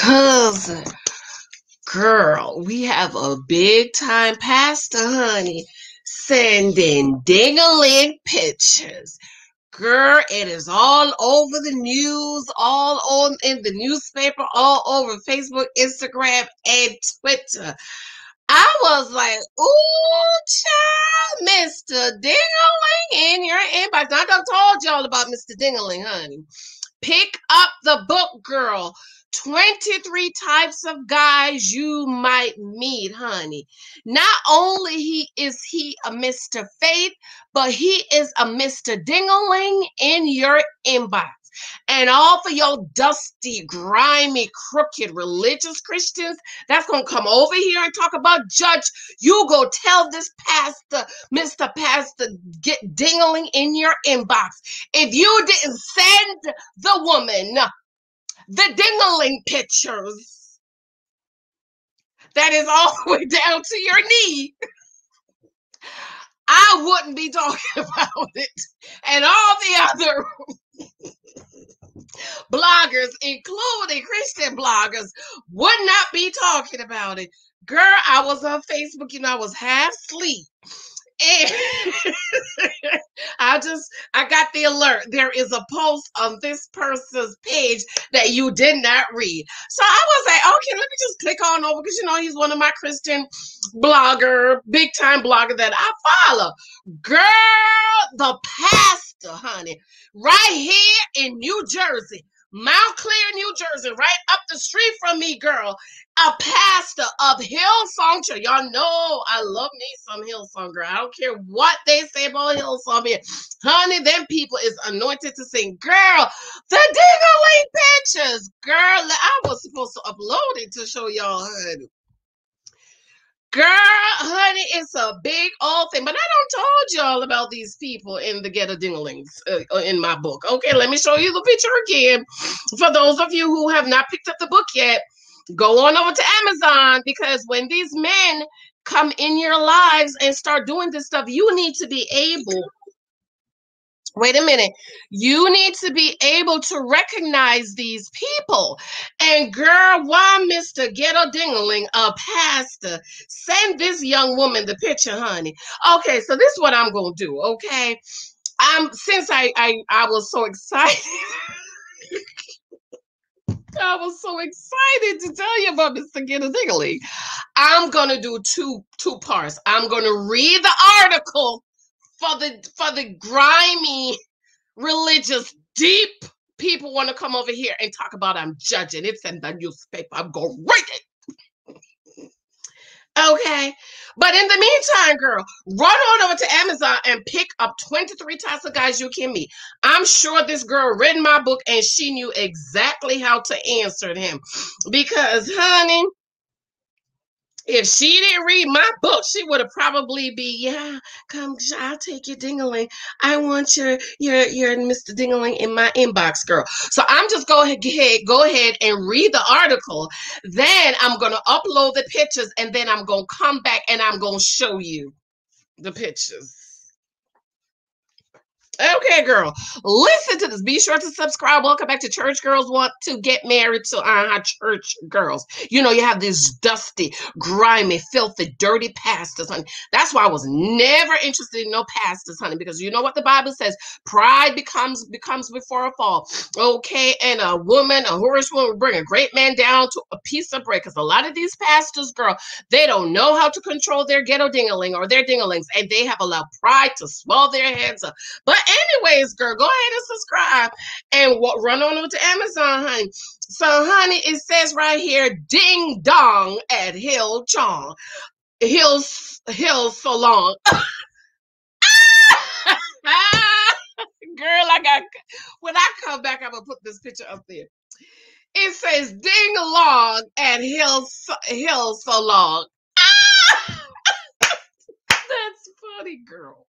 Cousin, girl, we have a big time pastor, honey, sending dingaling pictures. Girl, it is all over the news, all on in the newspaper, all over Facebook, Instagram, and Twitter. I was like, ooh, child, Mr. Dingaling in your inbox. I done told y'all about Mr. Dingaling, honey. Pick up the book, girl. 23 types of guys you might meet, honey. Not only is he a Mr. Faith, but he is a Mr. Dingaling in your inbox. And all for your dusty, grimy, crooked religious Christians that's going to come over here and talk about judge. You go tell this pastor, Mr. Pastor, get dingaling in your inbox. If you didn't send the woman the dingaling pictures, that is all the way down to your knee, I wouldn't be talking about it. And all the other bloggers, including Christian bloggers, would not be talking about it. Girl, I was on Facebook, I was half asleep. And I got the alert. There is a post on this person's page that you did not read. So I was like, okay, let me just click on over because he's one of my Christian blogger, big time blogger that I follow. Girl, the pastor, honey, right here in New Jersey, Montclair, New Jersey, right up the street from me, girl. A pastor of Hillsong Church. Y'all know I love me some Hillsong, girl. I don't care what they say about Hillsong here. Honey, them people is anointed to sing. Girl, the dingaling pictures. Girl, I was supposed to upload it to show y'all, honey. Girl, honey, it's a big old thing. But I don't told y'all about these people in the ghetto dingalings in my book. Okay, let me show you the picture again. For those of you who have not picked up the book yet, go on over to Amazon, because when these men come in your lives and start doing this stuff, you need to be able, wait a minute, you need to be able to recognize these people. And girl, why Mr. Ghetto Dingaling, a pastor, send this young woman the picture, honey. Okay, so this is what I'm going to do, okay? Since I was so excited, I was so excited to tell you about Mr. Ghetto Dingaling. I'm gonna do two parts. I'm gonna read the article for the grimy, religious, deep people want to come over here and talk about I'm judging. It's in the newspaper. I'm gonna read it. Okay. But in the meantime, girl, run on over to Amazon and pick up 23 types of guys you can meet. I'm sure this girl read my book and she knew exactly how to answer him. Because, honey, if she didn't read my book, she would have probably be, yeah, come, I'll take your dingaling. I want your Mr. Dingaling in my inbox, girl. So I'm just go ahead and read the article. Then I'm gonna upload the pictures, and then I'm gonna come back and I'm gonna show you the pictures. Okay, girl, listen to this. Be sure to subscribe. Welcome back to Church Girls Want to Get Married to Church Girls. You have these dusty, grimy, filthy, dirty pastors, honey. That's why I was never interested in no pastors, honey, because you know what the Bible says? Pride becomes before a fall. Okay, and a whorish woman will bring a great man down to a piece of bread, because a lot of these pastors, girl, they don't know how to control their ghetto dingaling or their dingalings, and they have allowed pride to swell their heads up. But anyways, girl, go ahead and subscribe and run on over to Amazon, honey. So, honey, it says right here, ding dong at Hill Salon. Girl, when I come back, I'm gonna put this picture up there. It says ding along at Hill Salon. That's funny, girl.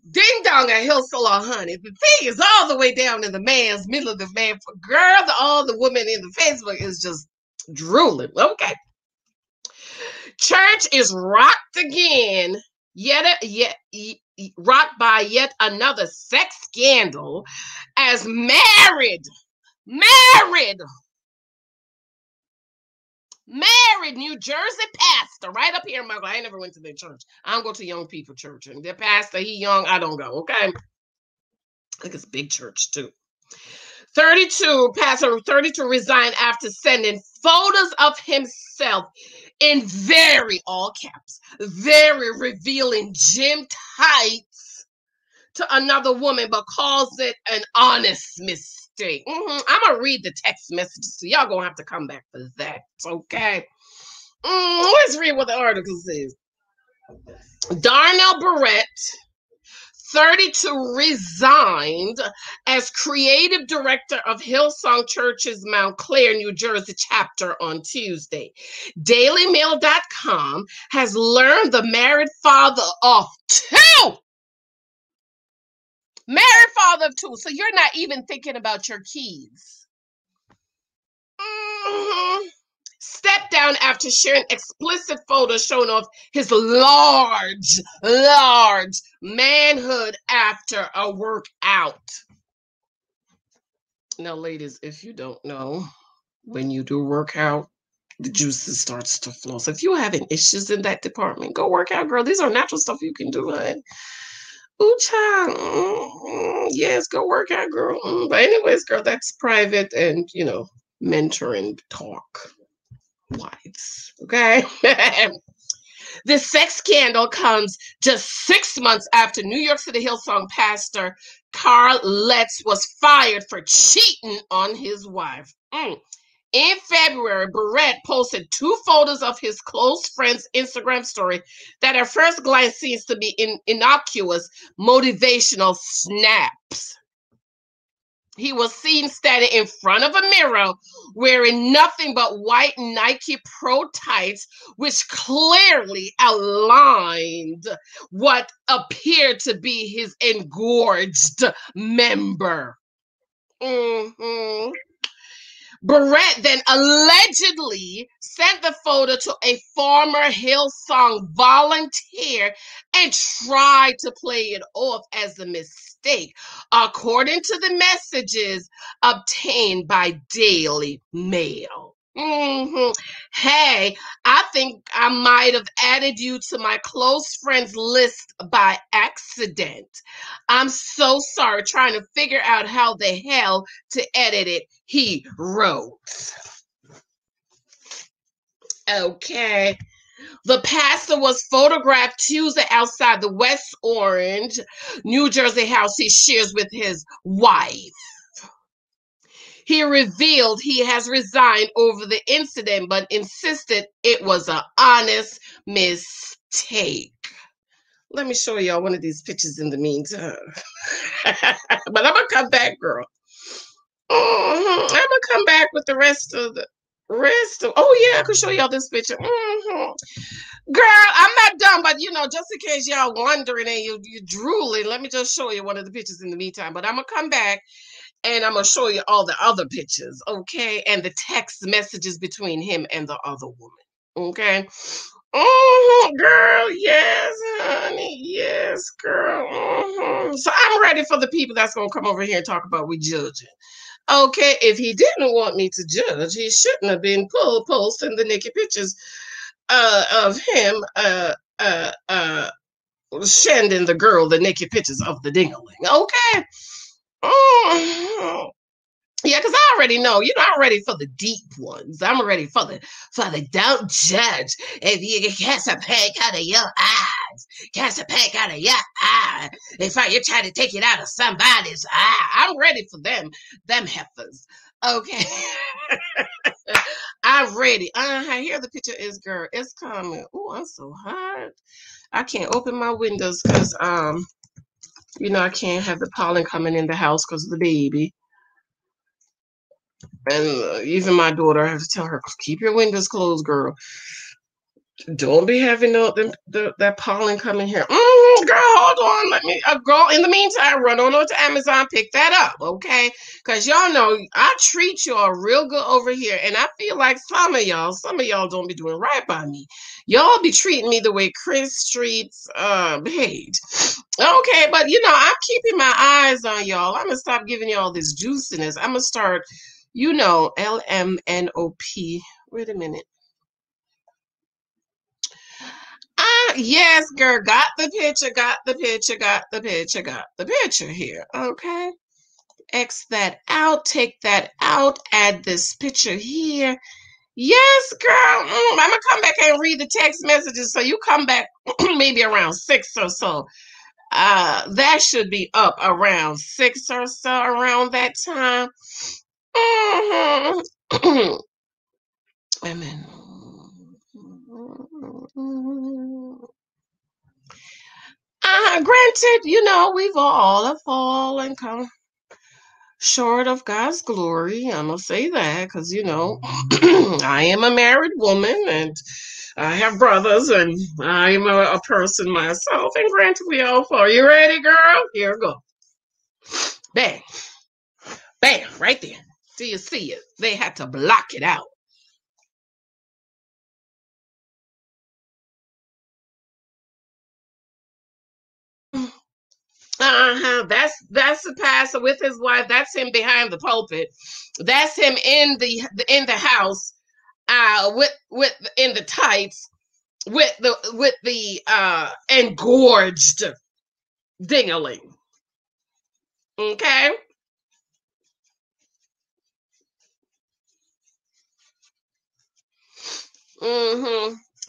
Ding dong at Hill Salon, honey. The thing is all the way down in the man's middle of the man. Girl, all the women in the Facebook is just drooling. Okay. Church is rocked again. Rocked by yet another sex scandal as married Married New Jersey pastor, right up here in Montclair. I ain't never went to their church. I don't go to young people church. And their pastor, he young, I don't go, okay? I think it's a big church, too. 32, Pastor 32 resigned after sending photos of himself in very, all caps, very revealing gym tights to another woman, but calls it an honest mistake. I'm going to read the text messages, so y'all going to have to come back for that, okay? Let's read what the article says. Darnell Barnett, 32, resigned as creative director of Hillsong Church's Montclair, New Jersey chapter on Tuesday. DailyMail.com has learned the married father of two. Married father of two. So you're not even thinking about your kids. Stepped down after sharing explicit photos showing off his large manhood after a workout. Now, ladies, if you don't know, when you do workout, the juices starts to flow. So if you're having issues in that department, go work out, girl. These are natural stuff you can do, hun. Ooh, child. Yes, go work out, girl. But anyways, girl, that's private and, you know, mentoring talk. Wives, okay? The sex scandal comes just 6 months after New York City Hillsong pastor Carl Letts was fired for cheating on his wife. In February, Barnett posted 2 photos of his close friend's Instagram story that at first glance seems to be innocuous motivational snaps. He was seen standing in front of a mirror wearing nothing but white Nike Pro tights, which clearly outlined what appeared to be his engorged member. Barnett then allegedly sent the photo to a former Hillsong volunteer and tried to play it off as a mistake, according to the messages obtained by Daily Mail. Hey, I think I might have added you to my close friends list by accident. I'm so sorry, trying to figure out how the hell to edit it, he wrote. Okay. The pastor was photographed Tuesday outside the West Orange, New Jersey house he shares with his wife. He revealed he has resigned over the incident, but insisted it was an honest mistake. Let me show y'all one of these pictures in the meantime. But I'm going to come back, girl. I'm going to come back with the rest of oh yeah, I could show y'all this picture. Girl, I'm not done, but you know, just in case y'all wondering and you're drooling, let me just show you one of the pictures in the meantime. But I'm going to come back and I'm going to show you all the other pictures, okay? And the text messages between him and the other woman, okay? Girl, yes, honey, yes, girl. So I'm ready for the people that's going to come over here and talk about we judging. Okay, if he didn't want me to judge, he shouldn't have been posting the naked pictures of him sending the girl the naked pictures of the Dingaling, okay? Yeah, because I already know, you know, I'm ready for the deep ones. I'm ready for the don't judge. If you cast a peg out of your eyes, cast a peg out of your eye. If you're trying to take it out of somebody's eye, I'm ready for them heifers. Okay. I'm ready. Here the picture is, girl. It's coming. Oh, I'm so hot. I can't open my windows because, you know, I can't have the pollen coming in the house because of the baby. And even my daughter, I have to tell her, keep your windows closed, girl. Don't be having that pollen coming here. Girl, hold on. Let me go. In the meantime, run on over to Amazon, pick that up, okay? Because y'all know I treat y'all real good over here. And I feel like some of y'all don't be doing right by me. Y'all be treating me the way Chris treats Paige. Okay, but you know, I'm keeping my eyes on y'all. I'm going to stop giving y'all this juiciness. I'm going to start, you know, LMNOP. Wait a minute. Yes, girl. Got the picture, got the picture, got the picture, got the picture here. Okay. X that out, take that out, add this picture here. Yes, girl. I'm gonna come back and read the text messages. So you come back maybe around 6 or so. That should be up around 6 or so around that time. Mm-hmm. Wait a minute. Granted, we've all fallen, come short of God's glory. I'm gonna say that because I am a married woman and I have brothers and I am a person myself. And granted, we all fall. You ready, girl? Here we go. Bang, bam, right there. Do you see it? They had to block it out. That's the pastor with his wife. That's him behind the pulpit. That's him in the house, with in the tights, with the engorged dingaling. Okay.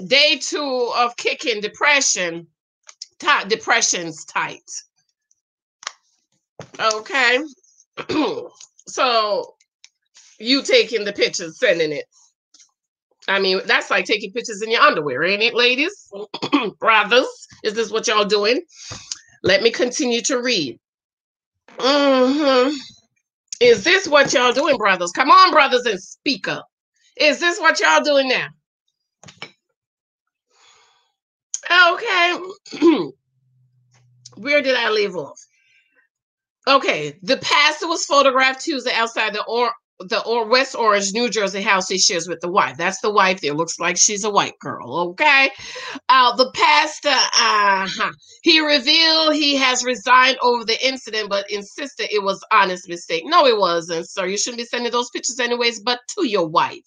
Day 2 of kicking depression. Depression's tight. Okay. So you taking the pictures, sending it. I mean, that's like taking pictures in your underwear, ain't it, ladies? Brothers, is this what y'all doing? Let me continue to read. Is this what y'all doing, brothers? Come on, brothers, and speak up. Is this what y'all doing now? Okay. Where did I leave off? Okay, the pastor was photographed Tuesday outside the West Orange, New Jersey house he shares with the wife. That's the wife there. Looks like she's a white girl. Okay. The pastor, he revealed he has resigned over the incident, but insisted it was honest mistake. No, it wasn't, sir. You shouldn't be sending those pictures anyways, but to your wife.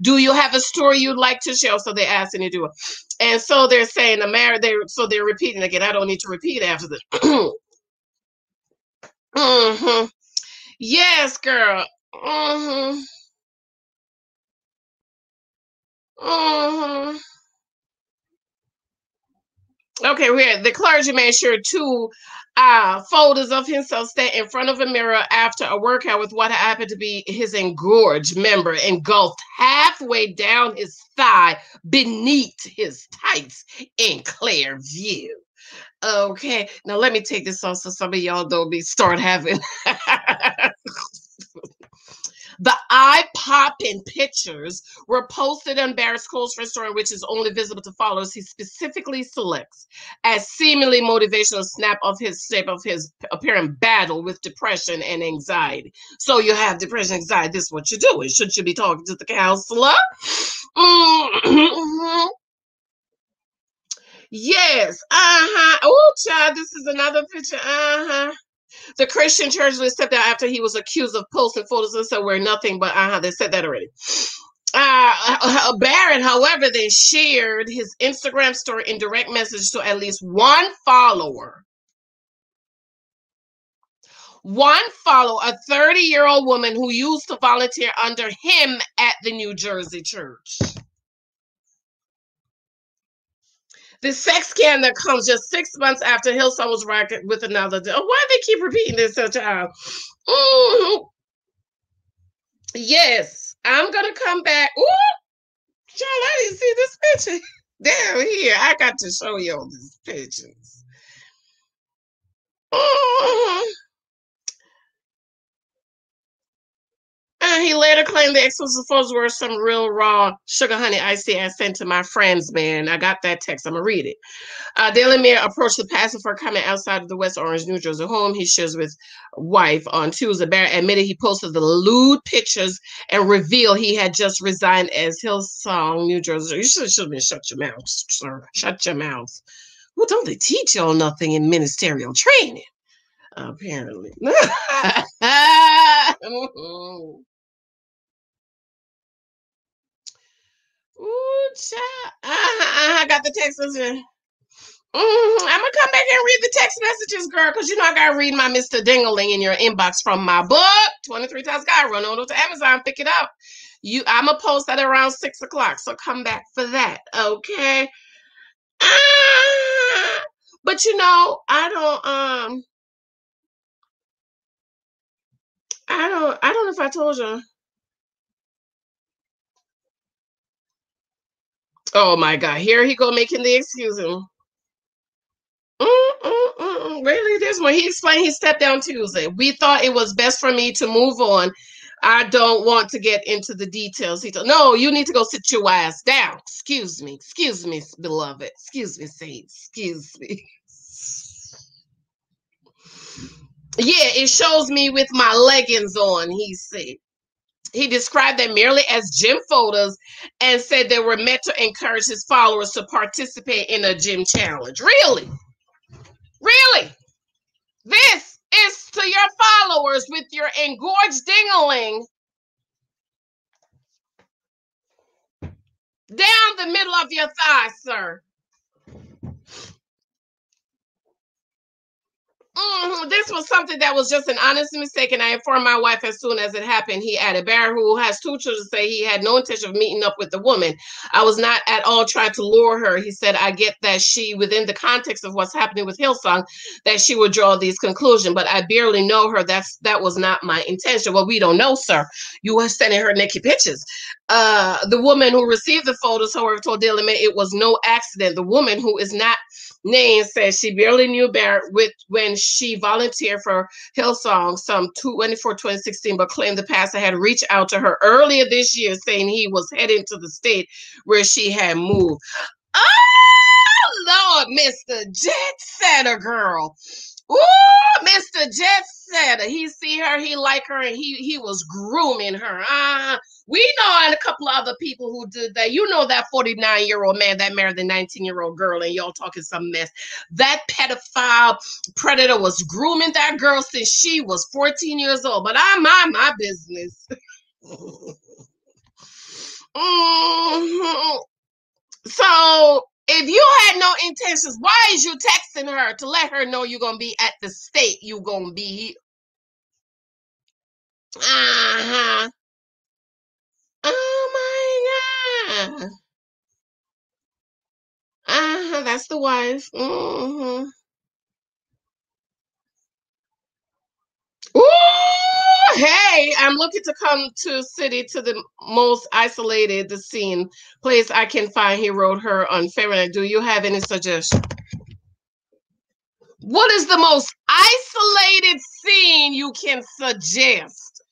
Do you have a story you'd like to share? So they're asking you to do it. And so they're saying they're repeating again. I don't need to repeat after this. Yes, girl. Mm-hmm. Mm-hmm. Okay, we're the clergyman shared 2 photos of himself standing in front of a mirror after a workout with what happened to be his engorged member engulfed halfway down his thigh beneath his tights in clear view. Okay, now let me take this off so some of y'all don't start having the eye-popping pictures were posted on Barrett's close friend story, which is only visible to followers. He specifically selects as seemingly motivational snap of his apparent battle with depression and anxiety. So you have depression, anxiety. This is what you're doing. Should you be talking to the counselor? Mm-hmm. Yes. Oh, child, this is another picture. The Christian church was stepped down after he was accused of posting photos and so we're nothing but they said that already. Barrett, however, then shared his Instagram story in direct message to at least one follower. A 30-year-old woman who used to volunteer under him at the New Jersey church. The sex scandal comes just 6 months after Hillsong was racked with another. Why do they keep repeating this, child? Yes, I'm gonna come back. Ooh, child, I didn't see this picture. Down here, I got to show you all these pictures. He later claimed the exclusive photos were some real raw sugar honey iced tea I sent to my friends, man. I got that text. I'm going to read it. Daily Mail approached the pastor for comment outside of the West Orange, New Jersey home he shares with wife on Tuesday. Barrett admitted he posted the lewd pictures and revealed he had just resigned as Hillsong, New Jersey. You should have been shut your mouth, sir. Shut your mouth. Well, don't they teach y'all nothing in ministerial training? Apparently. Ooh, child. I got the text. I'm gonna come back and read the text messages, girl, because you know I gotta read my Mr. Dingaling in your inbox from my book, 23 Times God. Run on to Amazon, pick it up. I'm gonna post that around 6 o'clock, so come back for that, okay? But you know, I don't know if I told you. Oh my God, here he go making the excuse. Really? This one. He explained he stepped down Tuesday. We thought it was best for me to move on. I don't want to get into the details. He told, no, you need to go sit your ass down. Excuse me, beloved. Excuse me, saints. Excuse me. Yeah, it shows me with my leggings on, he said. He described them merely as gym photos and said they were meant to encourage his followers to participate in a gym challenge. Really? Really? This is to your followers with your engorged dingaling down the middle of your thigh, sir. This was something that was just an honest mistake, and I informed my wife as soon as it happened. He added, Barry, who has 2 children, say he had no intention of meeting up with the woman. I was not at all trying to lure her. He said, I get that she, within the context of what's happening with Hillsong, that she would draw these conclusions, but I barely know her. That was not my intention. Well, we don't know, sir. You were sending her naked pictures. The woman who received the photos, however, told Daily Mail it was no accident. The woman, who is not named, says she barely knew Barrett when she volunteered for Hillsong some 2016, but claimed the pastor had reached out to her earlier this year saying he was heading to the state where she had moved. Oh, Lord, Mr. Jet Setter, girl. Ooh, Mr. Jet Setter. He see her, he like her, and he was grooming her. We know and a couple of other people who did that. You know that 49-year-old man that married the 19-year-old girl, and y'all talking some mess. That pedophile predator was grooming that girl since she was 14 years old. But I mind my business. So if you had no intentions, why is you texting her to let her know you're gonna be at the state you're gonna be? Oh my God. That's the wife. Ooh, hey, I'm looking to come to city to the most isolated, the scene place I can find. He wrote her on Facebook. Do you have any suggestions? What is the most isolated scene you can suggest?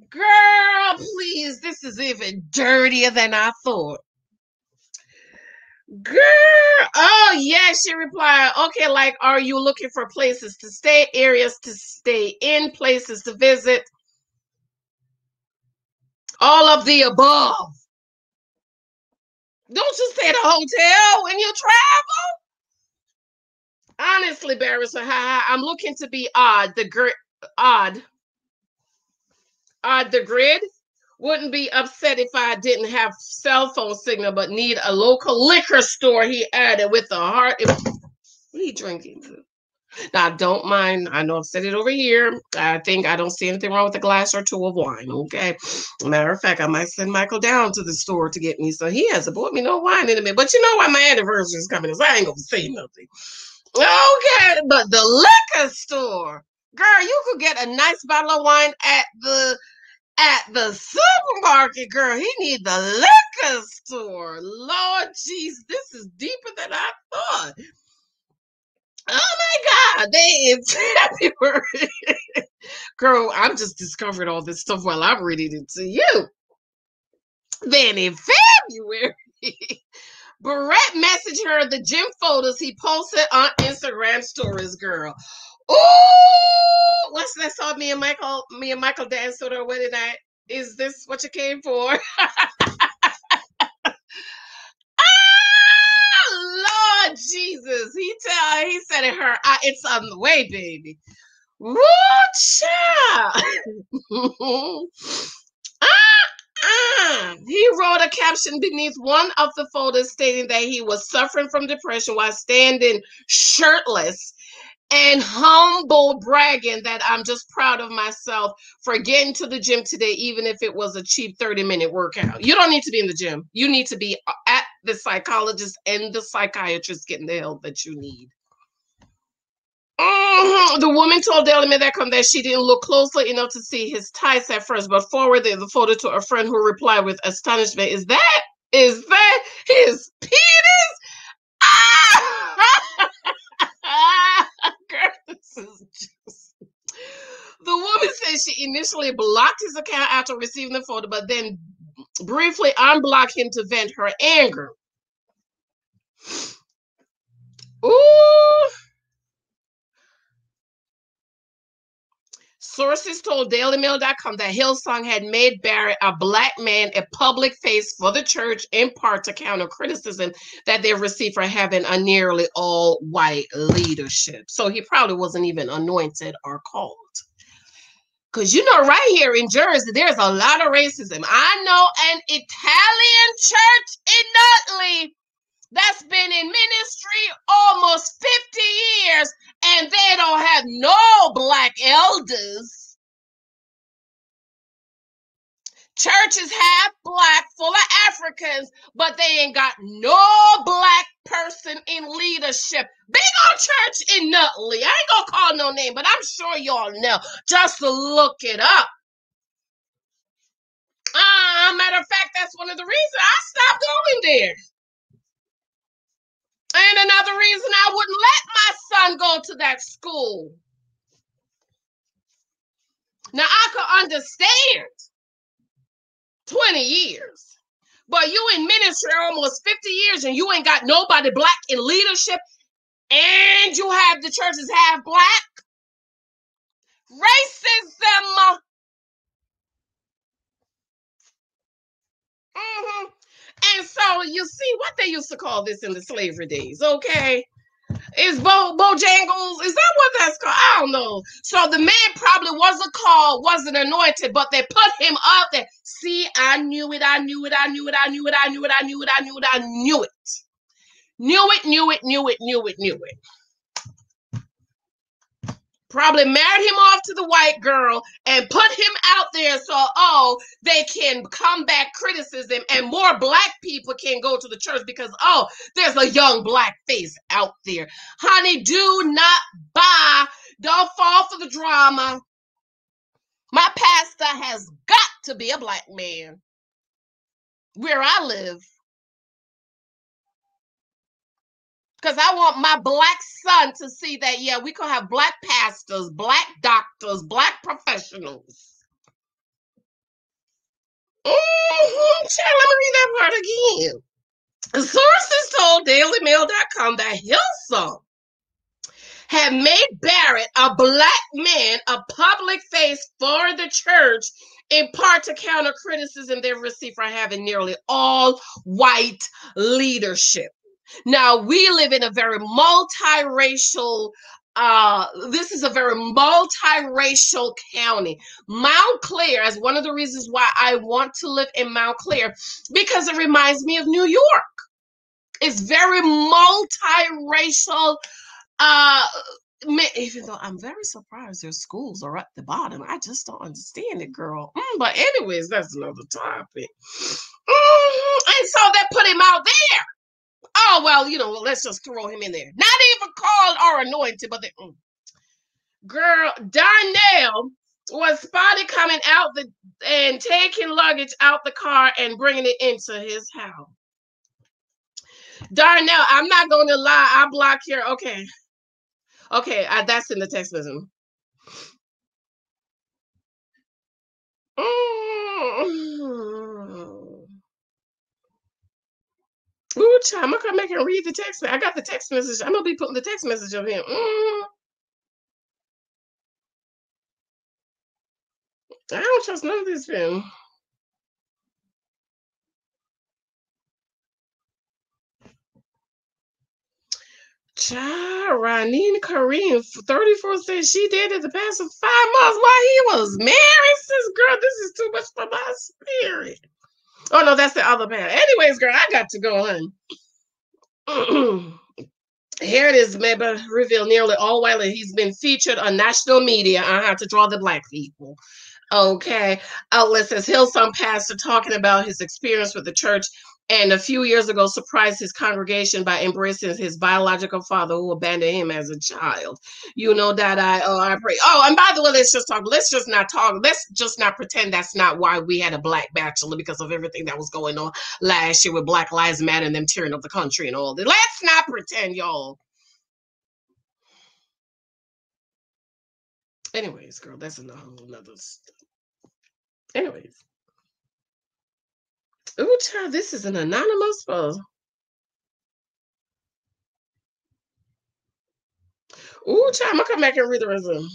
Girl, please, this is even dirtier than I thought. Girl, oh yeah, she replied, okay, like, are you looking for places to stay, areas to stay in, places to visit? All of the above. Don't you stay at a hotel when you travel? Honestly, Barrister, I'm looking to be odd. Odd. The grid. Wouldn't be upset if I didn't have cell phone signal, but need a local liquor store, he added with a heart. What are you drinking? Now, don't mind. I know I've said it over here. I think I don't see anything wrong with a glass or 2 of wine, okay? Matter of fact, I might send Michael down to the store to get me, so he hasn't bought me no wine in a minute. But you know why my anniversary is coming, so I ain't gonna say nothing. Okay, but the liquor store. Girl, you could get a nice bottle of wine at the supermarket, girl. He need the liquor store. Lord jeez, this is deeper than I thought. Oh my God, they in February. Girl, I'm just discovering all this stuff while I'm reading it to you. Then in February, Barrett messaged her the gym photos he posted on Instagram stories, girl. Ooh, what's that song me and Michael danced on our wedding night? Is this what you came for? Lord Jesus. He said to her, it's on the way, baby. Woo, child. He wrote a caption beneath one of the photos stating that he was suffering from depression while standing shirtless and humble bragging that I'm just proud of myself for getting to the gym today, even if it was a cheap 30-minute workout. You don't need to be in the gym. You need to be at the psychologist and the psychiatrist getting the help that you need. The woman told Daily Mail that she didn't look closely enough to see his tights at first, but forwarded the photo to a friend who replied with astonishment, Is that his penis? Ah! Girl, this is just... The woman said she initially blocked his account after receiving the photo, but then briefly unblocked him to vent her anger. Ooh. Sources told DailyMail.com that Hillsong had made Barrett, a black man, a public face for the church, in part to counter criticism that they received for having a nearly all-white leadership. So he probably wasn't even anointed or called. Because, you know, right here in Jersey, there's a lot of racism. I know an Italian church in Nutley that's been in ministry almost 50 years, and they don't have no black elders. Church is half black, full of Africans, but they ain't got no black person in leadership. Big old church in Nutley. I ain't gonna call no name, but I'm sure y'all know. Just to look it up. Matter of fact, that's one of the reasons I stopped going there. And another reason I wouldn't let my son go to that school. Now, I could understand 20 years. But you in ministry almost 50 years and you ain't got nobody black in leadership, and you have the churches half black. Racism. And so you see what they used to call this in the slavery days, okay? Is Bojangles? Is that what that's called? I don't know. So the man probably wasn't called, wasn't anointed, but they put him up there. See, I knew it, I knew it, I knew it, I knew it, I knew it, I knew it, I knew it, I knew it. Knew it, knew it, knew it, knew it, knew it. Probably married him off to the white girl and put him out there so, they can combat criticism and more black people can go to the church because, there's a young black face out there. Honey, do not buy. Don't fall for the drama. My pastor has got to be a black man where I live. Because I want my black son to see that, yeah, we can have black pastors, black doctors, black professionals. Let me read that part again. Sources told DailyMail.com that Hillsong had made Barrett, a black man, a public face for the church, in part to counter criticism they received for having nearly all white leadership. Now, we live in a very multiracial, this is a very multiracial county. Montclair is one of the reasons why I want to live in Montclair, because it reminds me of New York. It's very multiracial, even though I'm very surprised their schools are at the bottom. I just don't understand it, girl. But anyways, that's another topic. And so they put him out there. Oh, well, let's just throw him in there. Not even called or anointed, but girl, Darnell was spotted coming out and taking luggage out the car and bringing it into his house. Darnell, I'm not going to lie. I blocked your, okay. Okay, that's in the text message. Ooh, child, I'm gonna come back and read the text. I got the text message. I'm gonna be putting the text message of him. I don't trust none of this film. Child, Raneen Kareem, 34, says she dated the past 5 months while he was married. Sis, girl, this is too much for my spirit. Oh no, that's the other band. Anyways, girl, I got to go on. Here it is, maybe revealed nearly all while he's been featured on national media. I have to draw the black people. Okay. Outlet says Hillsong pastor talking about his experience with the church and a few years ago surprised his congregation by embracing his biological father who abandoned him as a child. You know that I pray. Oh, and by the way, let's just talk. Let's just not talk. Let's just not pretend that's not why we had a black bachelor because of everything that was going on last year with Black Lives Matter and them tearing up the country and all that. Let's not pretend, y'all. Anyways, girl, that's a whole nother stuff. Anyways. Ooh, child, this is an anonymous post. Ooh, child, I'm gonna come back and read the resume.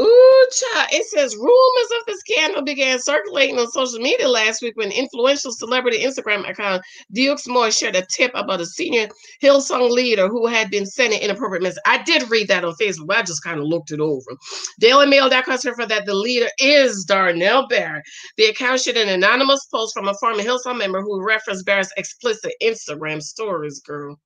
Ooh, child. It says rumors of the scandal began circulating on social media last week when influential celebrity Instagram account Dukes Moore shared a tip about a senior Hillsong leader who had been sending inappropriate messages. I did read that on Facebook, but I just kind of looked it over. Daily Mail for that the leader is Darnell Barnett. The account shared an anonymous post from a former Hillsong member who referenced Barrett's explicit Instagram stories, girl.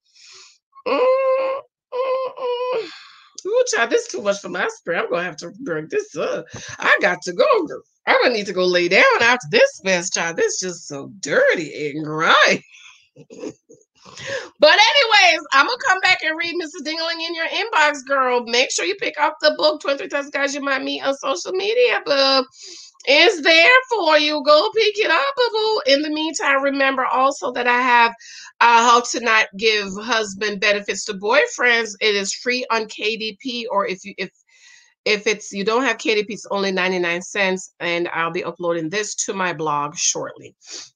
Ooh, child, this is too much for my spirit. I'm gonna have to break this up. I got to go, girl. I'm gonna need to go lay down after this mess, child. This is just so dirty and grimy. But anyways, I'm gonna come back and read Mr. Dingaling in your inbox, girl. Make sure you pick up the book, 23,000 Guys You Might Meet on Social Media, boo. It's there for you. Go pick it up, boo. In the meantime, remember also that I have how to not give husband benefits to boyfriends. It is free on KDP, or if it's you don't have KDP, it's only 99 cents, and I'll be uploading this to my blog shortly.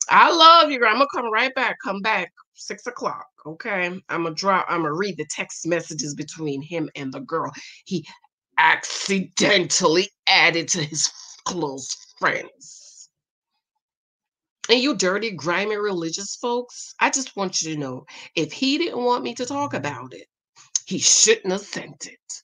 I love you, girl. I'm gonna come right back. Come back 6 o'clock. Okay. I'm gonna read the text messages between him and the girl he accidentally added to his close friends. And you dirty, grimy religious folks, I just want you to know if he didn't want me to talk about it, he shouldn't have sent it.